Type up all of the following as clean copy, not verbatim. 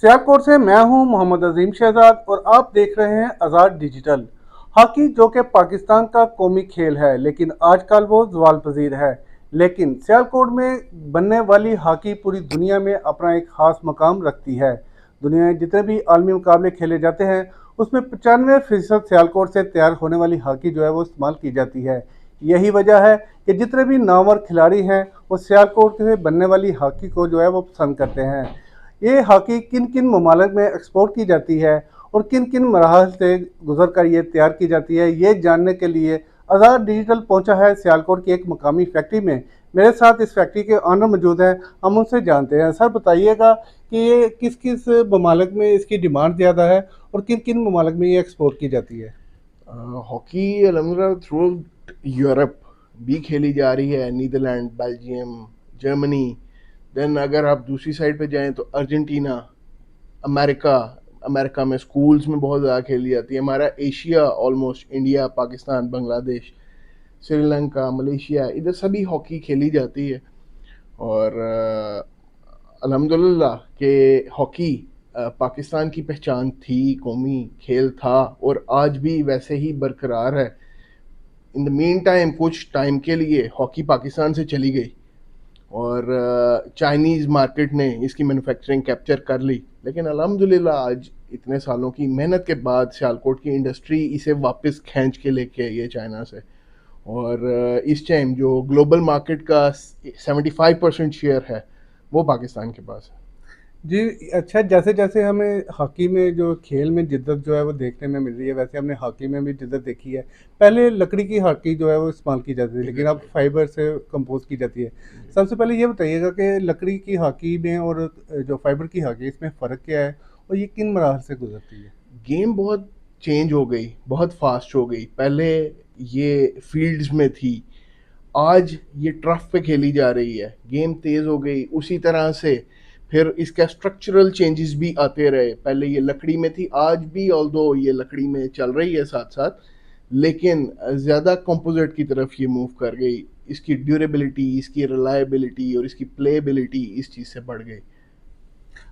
सियालकोट से मैं हूं मोहम्मद अजीम शहजाद और आप देख रहे हैं आज़ाद डिजिटल। हॉकी जो कि पाकिस्तान का कौमी खेल है लेकिन आजकल वो ज़वाल पजीर है। लेकिन सियालकोट में बनने वाली हॉकी पूरी दुनिया में अपना एक ख़ास मकाम रखती है। दुनिया में जितने भी आलमी मुकाबले खेले जाते हैं उसमें 95% सियालकोट से तैयार होने वाली हॉकी जो है वो इस्तेमाल की जाती है। यही वजह है कि जितने भी नामवर खिलाड़ी हैं वो सियालकोट से बनने वाली हॉकी को जो है वो पसंद करते हैं। ये हॉकी किन किन ममालिक में एक्सपोर्ट की जाती है और किन किन मराहल से गुजर कर ये तैयार की जाती है, ये जानने के लिए आज़ाद डिजिटल पहुंचा है सियालकोट की एक मकामी फैक्ट्री में। मेरे साथ इस फैक्ट्री के ऑनर मौजूद हैं, हम उनसे जानते हैं। सर बताइएगा कि ये किस किस ममालिक में इसकी डिमांड ज़्यादा है और किन किन ममालिक में ये एक्सपोर्ट की जाती है। हॉकी अलहमदिल्ला थ्रू यूरोप भी खेली जा रही है, नीदरलैंड, बेल्जियम, जर्मनी। देन अगर आप दूसरी साइड पे जाएं तो अर्जेंटीना, अमेरिका। अमेरिका में स्कूल्स में बहुत ज़्यादा खेली जाती है। हमारा Asia almost India, Pakistan, Bangladesh, Sri Lanka, Malaysia, इधर सभी हॉकी खेली जाती है। और अल्हम्दुलिल्लाह के हॉकी पाकिस्तान की पहचान थी, कौमी खेल था और आज भी वैसे ही बरकरार है। इन द मीन टाइम कुछ टाइम के लिए हॉकी पाकिस्तान से चली गई और चाइनीज़ मार्केट ने इसकी मैन्युफैक्चरिंग कैप्चर कर ली, लेकिन अल्हम्दुलिल्लाह आज इतने सालों की मेहनत के बाद सियालकोट की इंडस्ट्री इसे वापस खींच के लेके आई है चाइना से। और इस टाइम जो ग्लोबल मार्केट का 75% शेयर है वो पाकिस्तान के पास है। जी, अच्छा, जैसे जैसे हमें हॉकी में जो खेल में जिद्दत जो है वो देखने में मिल रही है, वैसे हमने हॉकी में भी जिद्दत देखी है। पहले लकड़ी की हॉकी जो है वो इस्तेमाल की जाती थी लेकिन अब एग्जैक्टली। फाइबर से कंपोज की जाती है। सबसे पहले ये बताइएगा कि लकड़ी की हॉकी में और जो फाइबर की हॉकी इसमें फ़र्क क्या है और ये किन मराहल से गुजरती है। गेम बहुत चेंज हो गई, बहुत फास्ट हो गई। पहले ये फील्ड्स में थी, आज ये टर्फ पे खेली जा रही है। गेम तेज़ हो गई, उसी तरह से फिर इसका स्ट्रक्चरल चेंजेस भी आते रहे। पहले ये लकड़ी में थी, आज भी ऑल्दो ये लकड़ी में चल रही है साथ साथ, लेकिन ज़्यादा कंपोजिट की तरफ ये मूव कर गई। इसकी ड्यूरेबिलिटी, इसकी रिलायबिलिटी और इसकी प्लेबिलिटी इस चीज़ से बढ़ गई।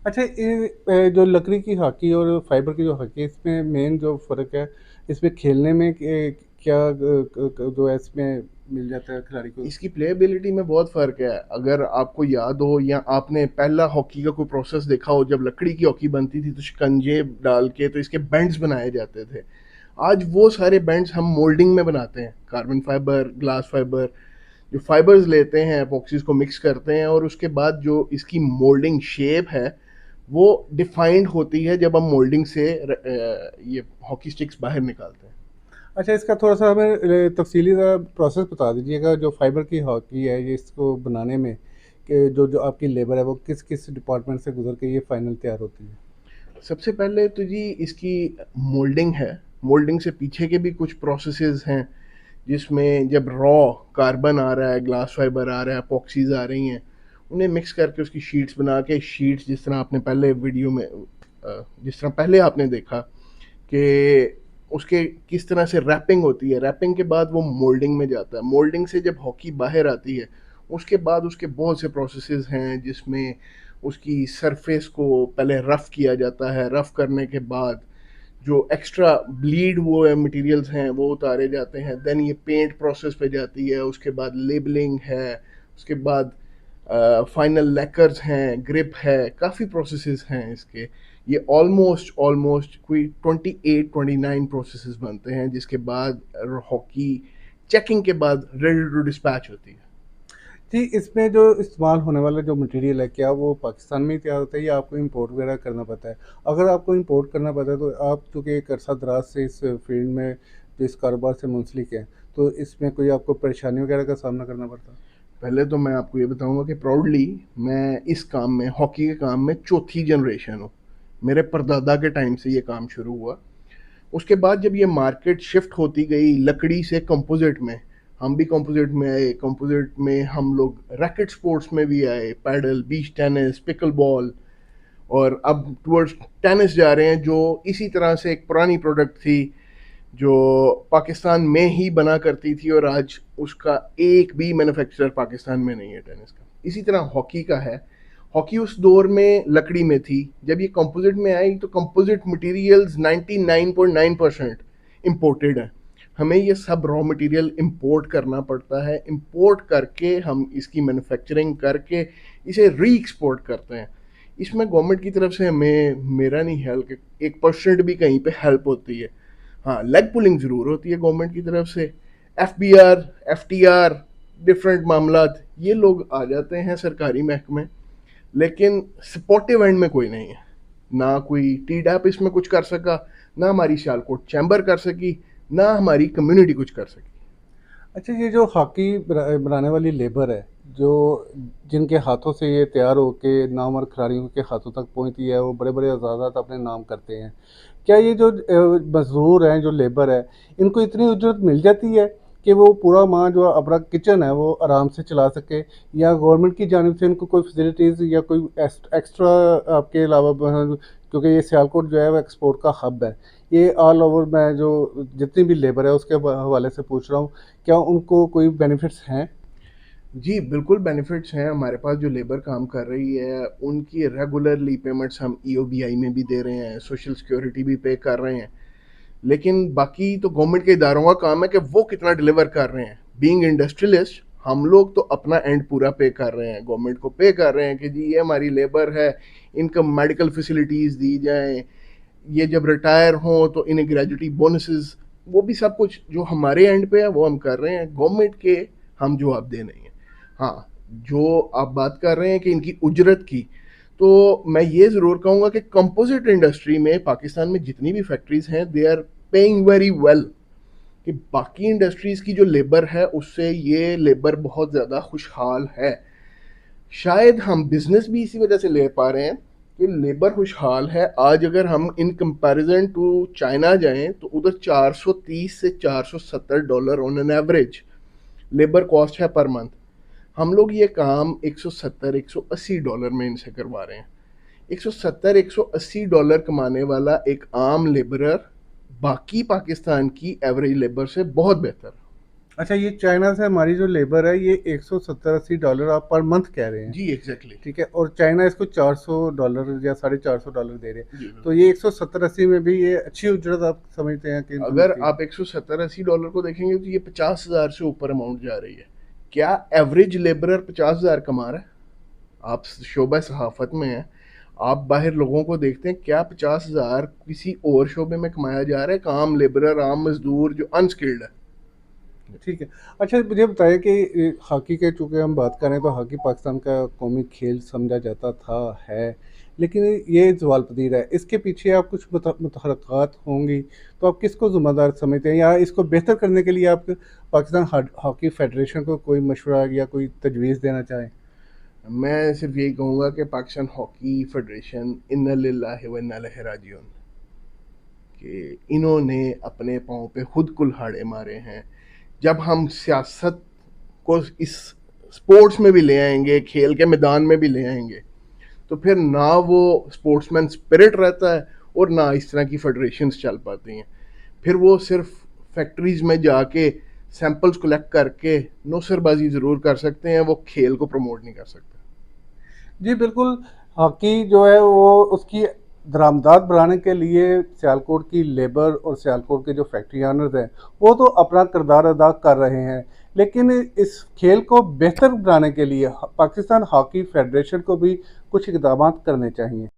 अच्छा, ये जो लकड़ी की हॉकी और फाइबर की जो हॉकी है इसमें मेन जो फ़र्क है इसमें खेलने में क्या जो है इसमें मिल जाता है खिलाड़ी को। इसकी प्लेबिलिटी में बहुत फ़र्क है। अगर आपको याद हो या आपने पहला हॉकी का कोई प्रोसेस देखा हो, जब लकड़ी की हॉकी बनती थी तो शिकंजे डाल के तो इसके बैंड्स बनाए जाते थे। आज वो सारे बैंड्स हम मोल्डिंग में बनाते हैं, कार्बन फाइबर, ग्लास फाइबर। जो फाइबर्स लेते हैं, एपॉक्सीज को मिक्स करते हैं और उसके बाद जो इसकी मोल्डिंग शेप है वो डिफाइंड होती है जब हम मोल्डिंग से ये हॉकी स्टिक्स बाहर निकालते हैं। अच्छा, इसका थोड़ा-सा हमें तफ़सीली ज़रा प्रोसेस बता दीजिएगा। जो फाइबर की हॉकी है ये इसको बनाने में कि जो जो आपकी लेबर है वो किस-किस डिपार्टमेंट से गुज़र के ये फाइनल तैयार होती है? सबसे पहले तो जी इसकी मोल्डिंग है। मोल्डिंग से पीछे के भी कुछ प्रोसेसेस हैं, जिसमें जब रॉ कार्बन आ रहा है, ग्लास फाइबर आ रहा है, एपॉक्सीज आ रही हैं, उन्हें मिक्स करके उसकी शीट्स बना के, शीट्स जिस तरह आपने पहले वीडियो में जिस तरह पहले आपने देखा कि उसके किस तरह से रैपिंग होती है। रैपिंग के बाद वो मोल्डिंग में जाता है। मोल्डिंग से जब हॉकी बाहर आती है उसके बाद उसके बहुत से प्रोसेसेस हैं, जिसमें उसकी सरफेस को पहले रफ़ किया जाता है। रफ़ करने के बाद जो एक्स्ट्रा ब्लीड वो मटेरियल्स हैं वो उतारे जाते हैं। देन ये पेंट प्रोसेस पे जाती है, उसके बाद लेबलिंग है, उसके बाद फाइनल लेकर्स हैं, ग्रिप है, काफ़ी प्रोसेसेस हैं इसके। ये ऑलमोस्ट ऑलमोस्ट कोई 28-29 प्रोसेसेस बनते हैं, जिसके बाद हॉकी चेकिंग के बाद रेडी टू डिस्पैच होती है। जी, इसमें जो इस्तेमाल होने वाला जो मटेरियल है क्या वो पाकिस्तान में ही तैयार होता है या आपको इम्पोर्ट वगैरह करना पड़ता है? अगर आपको इम्पोर्ट करना पड़ता है तो आप चूँकि एक अरसा दराज से इस फील्ड में जो इस कारोबार से मुंसलिक हैं, तो इसमें कोई आपको परेशानी वगैरह का सामना करना पड़ता है? पहले तो मैं आपको ये बताऊंगा कि प्राउडली मैं इस काम में, हॉकी के काम में चौथी जनरेशन हूँ। मेरे परदादा के टाइम से ये काम शुरू हुआ। उसके बाद जब ये मार्केट शिफ्ट होती गई लकड़ी से कंपोजिट में, हम भी कंपोजिट में आए। कंपोजिट में हम लोग रैकेट स्पोर्ट्स में भी आए, पैडल, बीच टेनिस, पिकल बॉल, और अब टुवर्ड्स टेनिस जा रहे हैं, जो इसी तरह से एक पुरानी प्रोडक्ट थी जो पाकिस्तान में ही बना करती थी और आज उसका एक भी मैन्युफैक्चरर पाकिस्तान में नहीं है टेनिस का। इसी तरह हॉकी का है। हॉकी उस दौर में लकड़ी में थी, जब ये कंपोजिट में आई तो कंपोजिट मटेरियल्स 99.9% इम्पोर्टेड है। हमें ये सब रॉ मटेरियल इंपोर्ट करना पड़ता है, इंपोर्ट करके हम इसकी मैन्युफैक्चरिंग करके इसे री एक्सपोर्ट करते हैं। इसमें गवर्नमेंट की तरफ से हमें, मेरा नहीं ख्याल कि 1% भी कहीं पे हेल्प होती है। हाँ, लेग पुलिंग ज़रूर होती है गवर्नमेंट की तरफ से, FBR, FTR, डिफरेंट मामलात, ये लोग आ जाते हैं सरकारी महकमे, लेकिन सपोर्टिव एंड में कोई नहीं है। ना कोई TDAP इसमें कुछ कर सका, ना हमारी सियालकोट चैम्बर कर सकी, ना हमारी कम्युनिटी कुछ कर सकी। अच्छा, ये जो हॉकी बनाने वाली लेबर है, जो जिनके हाथों से ये तैयार होके नामवर खिलाड़ियों के हाथों तक पहुंचती है, वो बड़े बड़े एजाज़ात अपने नाम करते हैं। क्या ये जो मजदूर हैं, जो लेबर है, इनको इतनी उजरत मिल जाती है कि वो पूरा माह जो अपना किचन है वो आराम से चला सके, या गवर्नमेंट की जानिब से इनको कोई फैसिलिटीज़ या कोई एक्स्ट्रा आपके अलावा, क्योंकि ये सियालकोट जो है वो एक्सपोर्ट का हब है, ये ऑल ओवर, मैं जो जितनी भी लेबर है उसके हवाले से पूछ रहा हूँ, क्या उनको कोई बेनिफिट्स हैं? जी, बिल्कुल बेनिफिट्स हैं। हमारे पास जो लेबर काम कर रही है, उनकी रेगुलरली पेमेंट्स हम EOBI में भी दे रहे हैं, सोशल सिक्योरिटी भी पे कर रहे हैं। लेकिन बाकी तो गवर्नमेंट के इदारों का काम है कि वो कितना डिलीवर कर रहे हैं। बीइंग इंडस्ट्रियलिस्ट, हम लोग तो अपना एंड पूरा पे कर रहे हैं, गवर्नमेंट को पे कर रहे हैं कि जी ये हमारी लेबर है, इनको मेडिकल फैसिलिटीज़ दी जाएँ, ये जब रिटायर हों तो इन्हें ग्रेजुटी बोनसेस, वो भी सब कुछ जो हमारे एंड पे है वो हम कर रहे हैं। गवर्नमेंट के हम जवाबदेह नहीं हैं। हाँ, जो आप बात कर रहे हैं कि इनकी उजरत की, तो मैं ये ज़रूर कहूँगा कि कंपोजिट इंडस्ट्री में पाकिस्तान में जितनी भी फैक्ट्रीज़ हैं, they are paying very well, कि बाकी इंडस्ट्रीज़ की जो लेबर है उससे ये लेबर बहुत ज़्यादा खुशहाल है। शायद हम बिजनेस भी इसी वजह से ले पा रहे हैं कि लेबर खुशहाल है। आज अगर हम इन कंपैरिजन टू चाइना जाएं तो उधर 430 से $470 on an average labour cost है पर मंथ। हम लोग ये काम $170-180 में इनसे करवा रहे हैं। $170-180 कमाने वाला एक आम लेबरर बाकी पाकिस्तान की एवरेज लेबर से बहुत बेहतर। अच्छा, ये चाइना से हमारी जो लेबर है ये $170-80 आप पर मंथ कह रहे हैं? जी, एग्जैक्टली। ठीक है, और चाइना इसको $400 या $450 दे रहे हैं, जी, तो ये 170-80 में भी ये अच्छी उजरत आप समझते हैं कि अगर आप $170-80 को देखेंगे तो ये 50,000 से ऊपर अमाउंट जा रही है। क्या एवरेज लेबरर 50,000 कमा रहा है? आप शोबा सहाफत में हैं, आप बाहर लोगों को देखते हैं, क्या 50,000 किसी और शोबे में कमाया जा रहा है? एक आम लेबरर, आम मजदूर जो अनस्किल्ड है। ठीक है। अच्छा, मुझे बताइए कि हॉकी के चूँकि हम बात करें तो हॉकी पाकिस्तान का कौमी खेल समझा जाता था, है, लेकिन ये ज़वाल-पज़ीर है। इसके पीछे आप कुछ मुतहरकात होंगी, तो आप किसको ज़िम्मेदार समझते हैं, या इसको बेहतर करने के लिए आप पाकिस्तान हॉकी फेडरेशन को कोई मशवरा या कोई तजवीज़ देना चाहें? मैं सिर्फ यही कहूँगा कि पाकिस्तान हॉकी फेडरेशन इन्ना लिल्लाहि व इन्ना इलैहि राजिऊन, कि इन्होंने अपने पाँव पे खुद कुल्हाड़े मारे हैं। जब हम सियासत को इस स्पोर्ट्स में भी ले आएंगे, खेल के मैदान में भी ले आएंगे, तो फिर ना वो स्पोर्ट्समैन स्पिरिट रहता है और ना इस तरह की फेडरेशंस चल पाती हैं। फिर वो सिर्फ फैक्ट्रीज़ में जाके सैंपल्स कलेक्ट करके नौसरबाजी ज़रूर कर सकते हैं, वो खेल को प्रमोट नहीं कर सकते। जी बिल्कुल, हॉकी जो है वो उसकी दरामदात बढ़ाने के लिए सियालकोट की लेबर और सियालकोट के जो फैक्ट्री ऑनर्स हैं वो तो अपना किरदार अदा कर रहे हैं, लेकिन इस खेल को बेहतर बनाने के लिए पाकिस्तान हॉकी फेडरेशन को भी कुछ इक़दामात करने चाहिए।